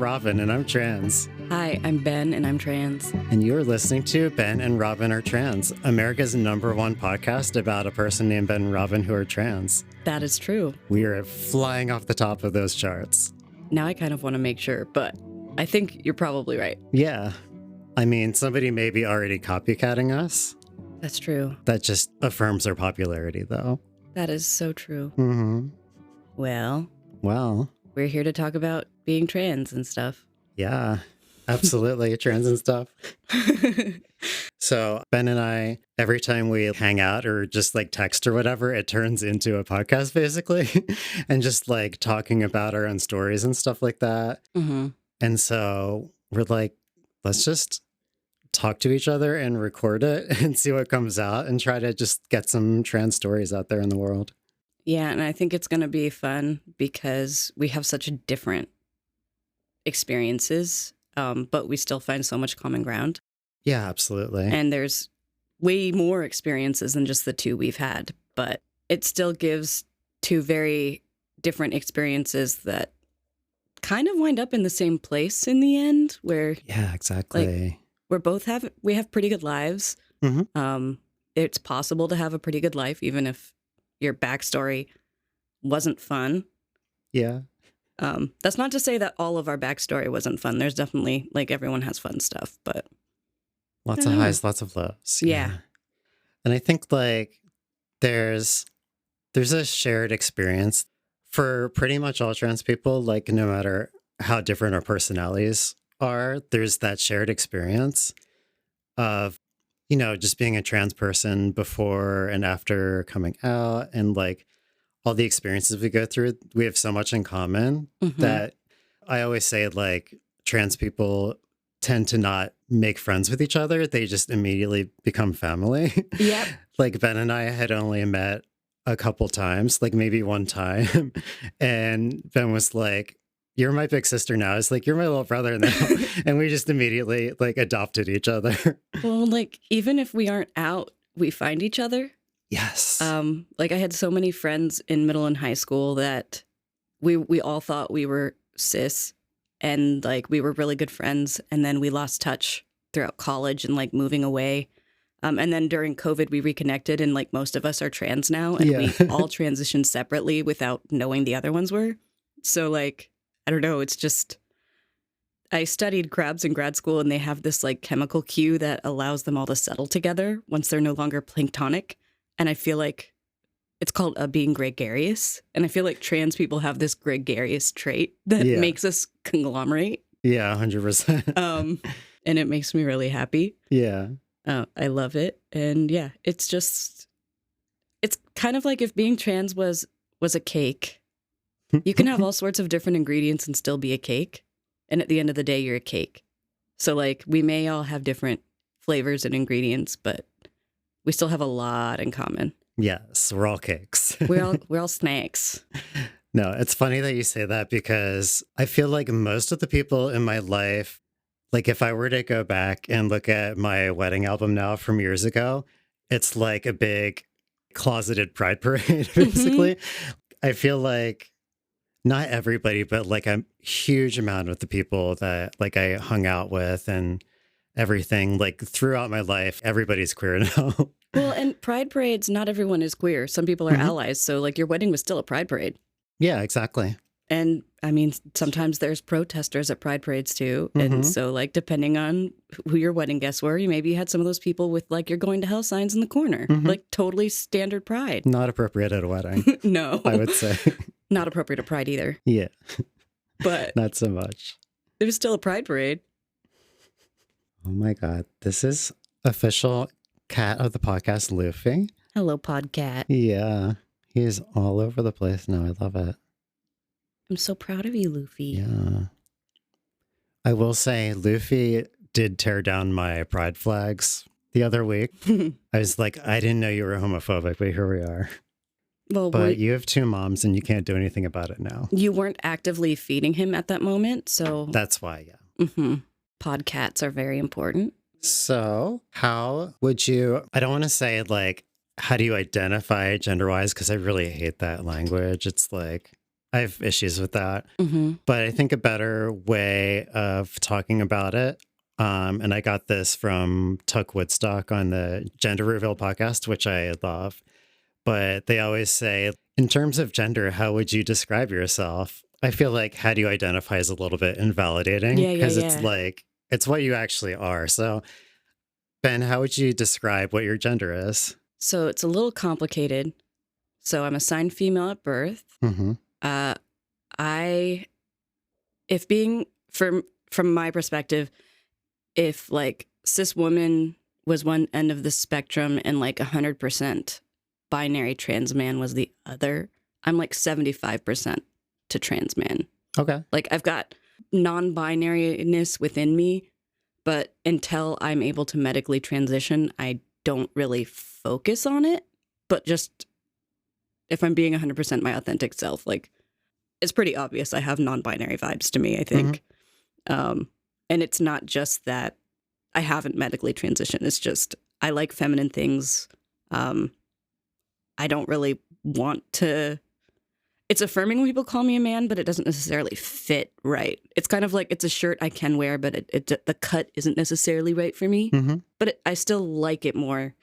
I'm Robin, and I'm trans. Hi, I'm Ben, and I'm trans. And you're listening to Ben and Robin Are Trans, America's #1 podcast about a person named Ben and Robin who are trans. That is true. We are flying off the top of those charts. Now I kind of want to make sure, but I think you're probably right. Yeah. I mean, somebody may be already copycatting us. That's true. That just affirms our popularity, though. That is so true. Mm-hmm. Well, we're here to talk about being trans and stuff. Yeah, absolutely. Trans and stuff. So Ben and I, every time we hang out or just like text or whatever, it turns into a podcast basically. And just like talking about our own stories and stuff like that. Mm-hmm. And so we're like, let's just talk to each other and record it and see what comes out and try to just get some trans stories out there in the world. Yeah, and I think it's going to be fun because we have such different experiences, but we still find so much common ground. Yeah, absolutely. And there's way more experiences than just the two we've had, but it still gives two very different experiences that kind of wind up in the same place in the end, where yeah, exactly. Like, we have pretty good lives. Mm-hmm. It's possible to have a pretty good life, even if your backstory wasn't fun. Yeah. That's not to say that all of our backstory wasn't fun. There's definitely, like, everyone has fun stuff, but lots of highs, lots of lows. Yeah. And I think like there's a shared experience for pretty much all trans people, like no matter how different our personalities are, there's that shared experience of, you know, just being a trans person before and after coming out, and like all the experiences we go through. We have so much in common that I always say, like, trans people tend to not make friends with each other. They just immediately become family. Yep. Like Ben and I had only met a couple times, like maybe one time. And Ben was like, "You're my big sister now." It's like, "You're my little brother now." And we just immediately like adopted each other. Well, like, even if we aren't out, we find each other. Yes. Like, I had so many friends in middle and high school that we all thought we were cis, and like we were really good friends, and then we lost touch throughout college and like moving away. And then during COVID, we reconnected, and like most of us are trans now, and we all transitioned separately without knowing the other ones were. So like, I don't know, it's just, I studied crabs in grad school, and they have this like chemical cue that allows them all to settle together once they're no longer planktonic. And I feel like it's called being gregarious. And I feel like trans people have this gregarious trait that makes us conglomerate. Yeah, 100%. And it makes me really happy. Yeah. I love it. And yeah, it's kind of like if being trans was a cake. You can have all sorts of different ingredients and still be a cake. And at the end of the day, you're a cake. So like, we may all have different flavors and ingredients, but we still have a lot in common. Yes, we're all cakes. We're all snacks. No, it's funny that you say that, because I feel like most of the people in my life, like if I were to go back and look at my wedding album now from years ago, it's like a big closeted pride parade, basically. I feel like not everybody, but like a huge amount of the people that like I hung out with and everything, like throughout my life, everybody's queer now. Well, and pride parades, not everyone is queer. Some people are allies. So like your wedding was still a pride parade. Yeah, exactly. And I mean, sometimes there's protesters at pride parades too. And so like, depending on who your wedding guests were, you had some of those people with like, "You're going to hell" signs in the corner, like totally standard pride. Not appropriate at a wedding. No, I would say. Not appropriate at pride either. Yeah. But not so much. It was still a pride parade. Oh my God. This is official cat of the podcast, Luffy. Hello, podcat. Yeah. He's all over the place now. I love it. I'm so proud of you, Luffy. Yeah. I will say, Luffy did tear down my pride flags the other week. I was like, I didn't know you were homophobic, but here we are. Well, but you have two moms and you can't do anything about it now. You weren't actively feeding him at that moment, so... That's why, yeah. Podcats are very important. So how would you... I don't want to say, like, how do you identify gender-wise? Because I really hate that language. It's like... I have issues with that. Hmm. But I think a better way of talking about it, and I got this from Tuck Woodstock on the Gender Reveal podcast, which I love. But they always say, in terms of gender, how would you describe yourself? I feel like how do you identify is a little bit invalidating Yeah, yeah, because it's yeah. like, it's what you actually are. So, Ben, how would you describe what your gender is? So it's a little complicated. So I'm assigned female at birth. Mm-hmm. Uh, I, if being from my perspective, if like cis woman was one end of the spectrum and like 100% binary trans man was the other, I'm like 75% to trans man. Okay. Like I've got non-binariness within me, but until I'm able to medically transition, I don't really focus on it. But just if I'm being 100% my authentic self, like it's pretty obvious I have non-binary vibes to me, I think. And it's not just that I haven't medically transitioned. It's just I like feminine things. I don't really want to. It's affirming when people call me a man, but it doesn't necessarily fit right. It's kind of like it's a shirt I can wear, but the cut isn't necessarily right for me. Mm-hmm. But I still like it more.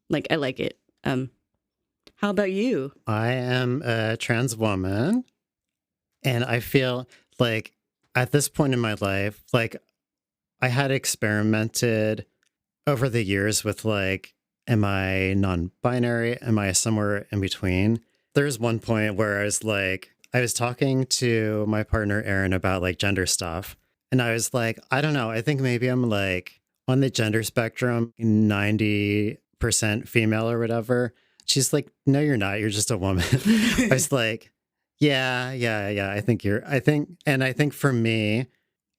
Like I like it. How about you? I am a trans woman, and I feel like at this point in my life, like I had experimented over the years with like, am I non-binary? Am I somewhere in between? There's one point where I was talking to my partner, Erin, about like gender stuff. And I was like, I don't know. I think maybe I'm like on the gender spectrum, 90% female or whatever. She's like, no, you're not. You're just a woman. I was like, yeah. I think for me,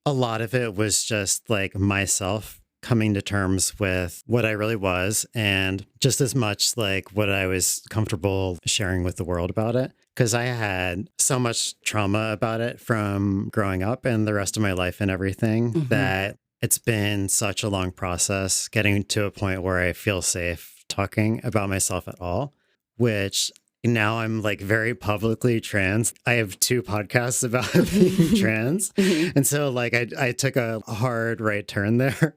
a lot of it was just like myself coming to terms with what I really was and just as much like what I was comfortable sharing with the world about it. Because I had so much trauma about it from growing up and the rest of my life and everything that it's been such a long process getting to a point where I feel safe talking about myself at all, which now I'm like very publicly trans. I have 2 podcasts about being trans. And so like I took a hard right turn there.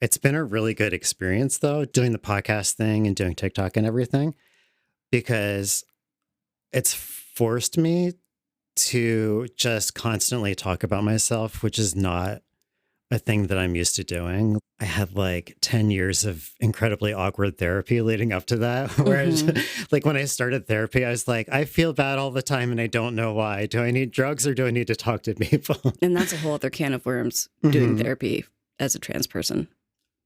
It's been a really good experience though, doing the podcast thing and doing TikTok and everything, because it's forced me to just constantly talk about myself, which is not a thing that I'm used to doing. I had like 10 years of incredibly awkward therapy leading up to that. Whereas, like, when I started therapy, I was like, I feel bad all the time and I don't know why. Do I need drugs or do I need to talk to people? And that's a whole other can of worms, doing therapy as a trans person.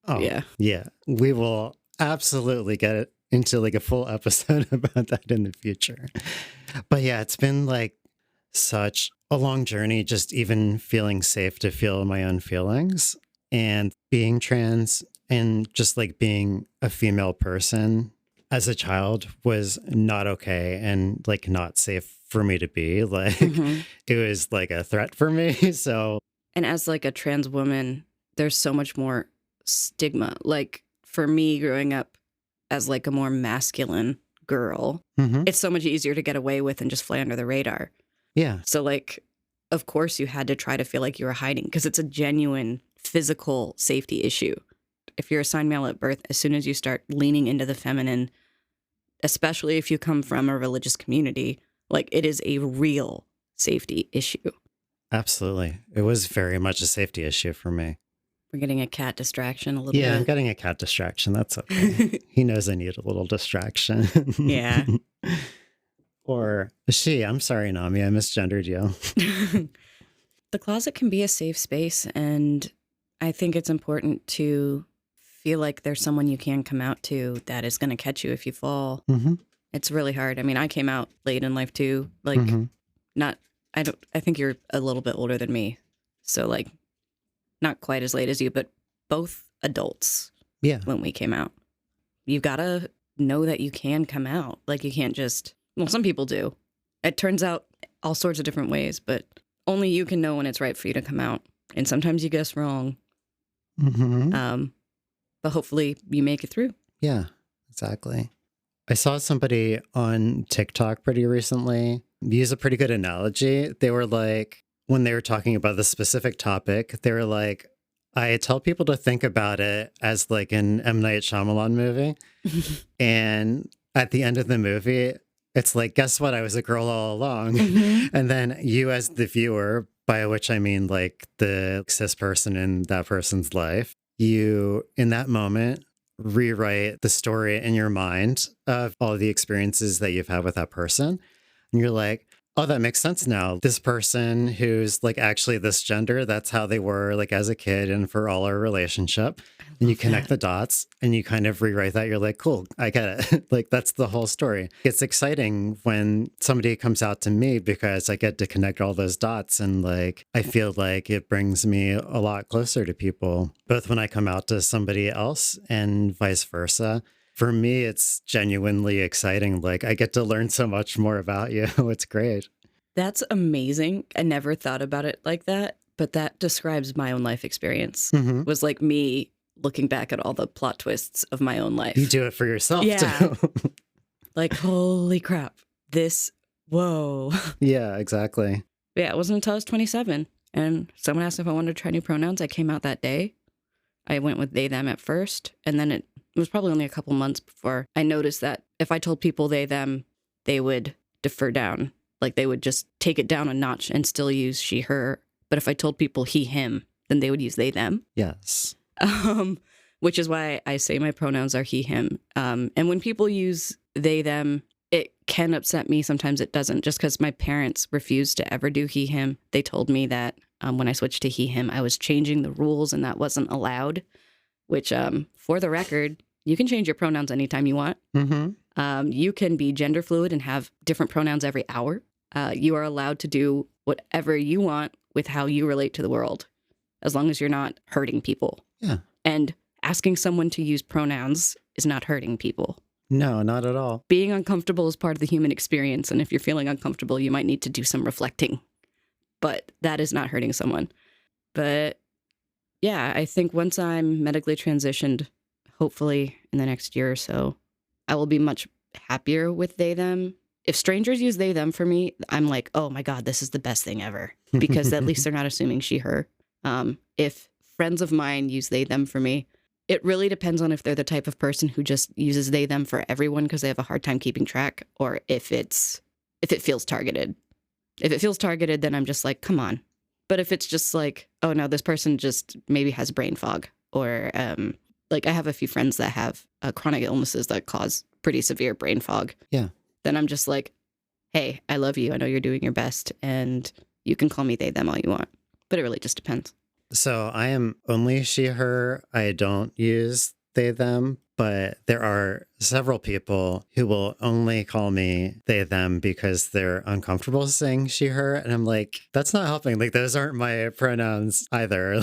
Oh, Yeah. Yeah. We will absolutely get it into like a full episode about that in the future. But yeah, it's been like such a long journey, just even feeling safe to feel my own feelings and being trans and just like being a female person as a child was not okay and like not safe for me to be. Like it was like a threat for me. So, and as like a trans woman, there's so much more stigma. Like for me growing up as like a more masculine girl, it's so much easier to get away with and just fly under the radar. Yeah. So like, of course you had to try to feel like you were hiding because it's a genuine physical safety issue. If you're assigned male at birth, as soon as you start leaning into the feminine, especially if you come from a religious community, like it is a real safety issue. Absolutely. It was very much a safety issue for me. We're getting a cat distraction a little bit. Yeah, I'm getting a cat distraction. That's okay. He knows I need a little distraction. Yeah. Or she. I'm sorry, Nami. I misgendered you. The closet can be a safe space, and I think it's important to feel like there's someone you can come out to that is going to catch you if you fall. It's really hard. I mean, I came out late in life too. Like, I think you're a little bit older than me. So, like, not quite as late as you, but both adults. Yeah. When we came out, you've got to know that you can come out. Like, you can't just. Well, some people do. It turns out all sorts of different ways, but only you can know when it's right for you to come out. And sometimes you guess wrong. But hopefully you make it through. Yeah, exactly. I saw somebody on TikTok pretty recently. use a pretty good analogy. They were like, when they were talking about the specific topic, they were like, I tell people to think about it as like an M. Night Shyamalan movie. And at the end of the movie, it's like, guess what? I was a girl all along. And then you as the viewer, by which I mean like the cis person in that person's life, you in that moment rewrite the story in your mind of all the experiences that you've had with that person. And you're like, oh, that makes sense now. This person who's like actually this gender, that's how they were like as a kid and for all our relationship. And you connect the dots and you kind of rewrite that. You're like, cool, I get it. Like that's the whole story. It's exciting when somebody comes out to me because I get to connect all those dots. And like, I feel like it brings me a lot closer to people, both when I come out to somebody else and vice versa. For me, it's genuinely exciting. Like I get to learn so much more about you. It's great. That's amazing. I never thought about it like that, but that describes my own life experience. Was like me looking back at all the plot twists of my own life. You do it for yourself too. too. Like, holy crap. Whoa. Yeah, exactly. Yeah, it wasn't until I was 27 and someone asked if I wanted to try new pronouns. I came out that day. I went with they, them at first, and then it was probably only a couple months before I noticed that if I told people they, them, they would defer down. Like they would just take it down a notch and still use she, her. But if I told people he, him, then they would use they, them. Yes. Which is why I say my pronouns are he, him. And when people use they, them, it can upset me. Sometimes it doesn't, just because my parents refused to ever do he, him. They told me that when I switched to he, him, I was changing the rules and that wasn't allowed, which for the record, you can change your pronouns anytime you want. You can be gender fluid and have different pronouns every hour. You are allowed to do whatever you want with how you relate to the world, as long as you're not hurting people. Yeah. And asking someone to use pronouns is not hurting people. No, not at all. Being uncomfortable is part of the human experience. And if you're feeling uncomfortable, you might need to do some reflecting. But that is not hurting someone. But yeah, I think once I'm medically transitioned, hopefully in the next year or so, I will be much happier with they, them. If strangers use they, them for me, I'm like, oh my God, this is the best thing ever. Because at least they're not assuming she, her. If friends of mine use they, them for me, it really depends on if they're the type of person who just uses they, them for everyone because they have a hard time keeping track, or if it feels targeted. If it feels targeted, then I'm just like, come on. But if it's just like, oh no, this person just maybe has brain fog, or like I have a few friends that have chronic illnesses that cause pretty severe brain fog. Yeah. Then I'm just like, hey, I love you. I know you're doing your best, and you can call me they, them all you want. But it really just depends. So I am only she, her. I don't use they, them, but there are several people who will only call me they, them because they're uncomfortable saying she, her. And I'm like, that's not helping. Like, those aren't my pronouns either.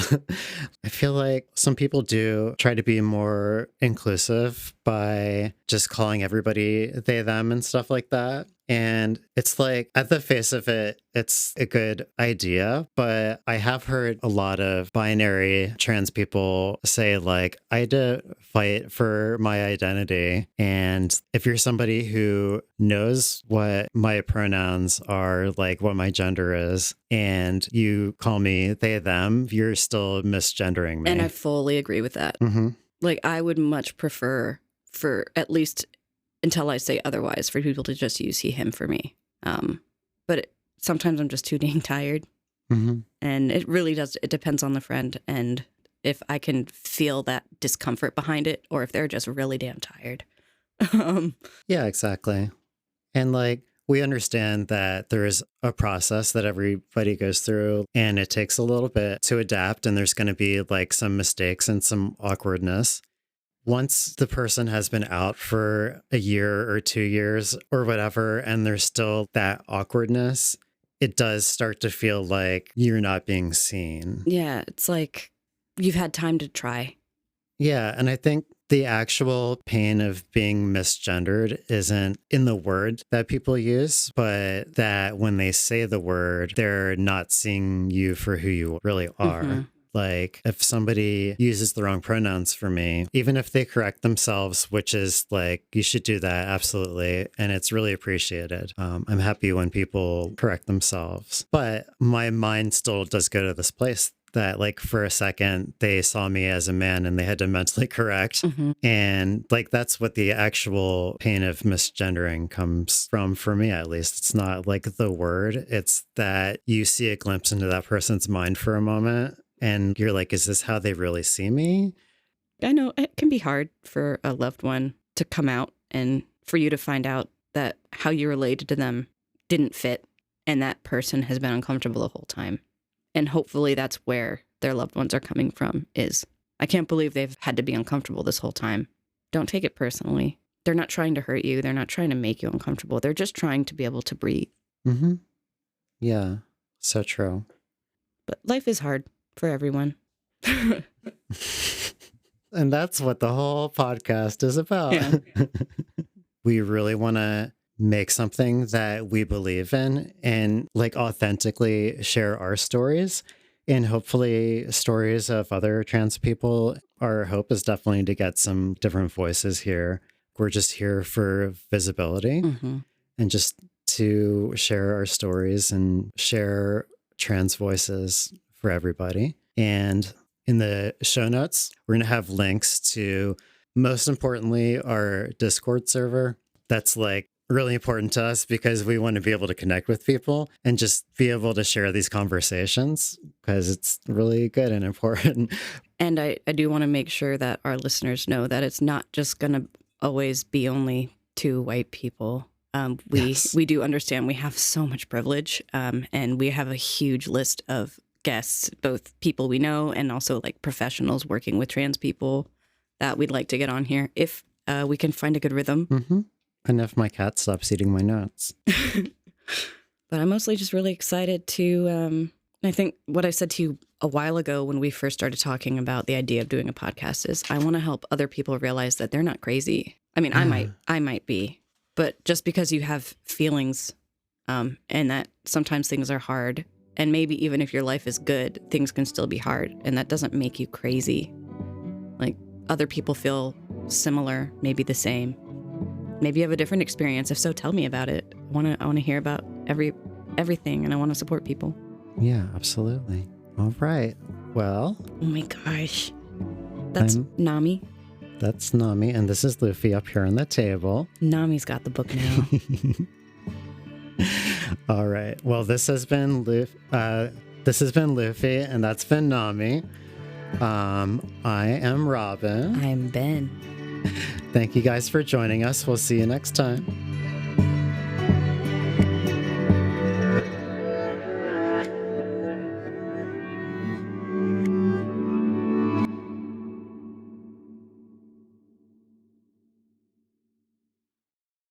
I feel like some people do try to be more inclusive by just calling everybody they, them and stuff like that. And it's like, at the face of it, it's a good idea, but I have heard a lot of binary trans people say, like, I had to fight for my identity. And if you're somebody who knows what my pronouns are, like what my gender is, and you call me they, them, you're still misgendering me. And I fully agree with that. Like, I would much prefer, for at least until I say otherwise, for people to just use he, him for me. But sometimes I'm just too dang tired. And it really does, it depends on the friend. And if I can feel that discomfort behind it, or if they're just really damn tired. Yeah, exactly. And like, we understand that there is a process that everybody goes through, and it takes a little bit to adapt, and there's going to be like some mistakes and some awkwardness. Once the person has been out for a year or 2 years or whatever, and there's still that awkwardness, it does start to feel like you're not being seen. Yeah, it's like you've had time to try. Yeah, and I think the actual pain of being misgendered isn't in the word that people use, but that when they say the word, they're not seeing you for who you really are. Like, if somebody uses the wrong pronouns for me, even if they correct themselves, which is like, you should do that, absolutely. And it's really appreciated. I'm happy when people correct themselves. But my mind still does go to this place that, like, for a second they saw me as a man and they had to mentally correct. Mm-hmm. And like, that's what the actual pain of misgendering comes from, for me at least. It's not like the word, it's that you see a glimpse into that person's mind for a moment and you're like, is this how they really see me? I know it can be hard for a loved one to come out and for you to find out that how you related to them didn't fit and that person has been uncomfortable the whole time. And hopefully that's where their loved ones are coming from is, I can't believe they've had to be uncomfortable this whole time. Don't take it personally. They're not trying to hurt you. They're not trying to make you uncomfortable. They're just trying to be able to breathe. Mm-hmm. Yeah, so true. But life is hard for everyone. And that's what the whole podcast is about. Yeah. We really want to make something that we believe in and like authentically share our stories and hopefully stories of other trans people. Our hope is definitely to get some different voices here. We're just here for visibility and just to share our stories and share trans voices for everybody. And in the show notes, we're going to have links to, most importantly, our Discord server. That's like really important to us because we want to be able to connect with people and just be able to share these conversations because it's really good and important. And I do want to make sure that our listeners know that it's not just going to always be only two white people. We do understand we have so much privilege and we have a huge list of guests, both people we know and also like professionals working with trans people that we'd like to get on here if we can find a good rhythm. Mm-hmm. And if my cat stops eating my notes. But I'm mostly just really excited to, I think what I said to you a while ago when we first started talking about the idea of doing a podcast is I want to help other people realize that they're not crazy. I mean, I might be, but just because you have feelings and that sometimes things are hard, and maybe even if your life is good, things can still be hard, and that doesn't make you crazy. Like, other people feel similar, maybe the same. Maybe you have a different experience. If so, tell me about it. I want to hear about everything, and I want to support people. Yeah, absolutely. All right. Well. Oh my gosh. That's Nami. That's Nami, and this is Luffy up here on the table. Nami's got the book now. All right. Well, this has been Luffy, and that's been Nami. I am Robin. I'm Ben. Thank you guys for joining us. We'll see you next time.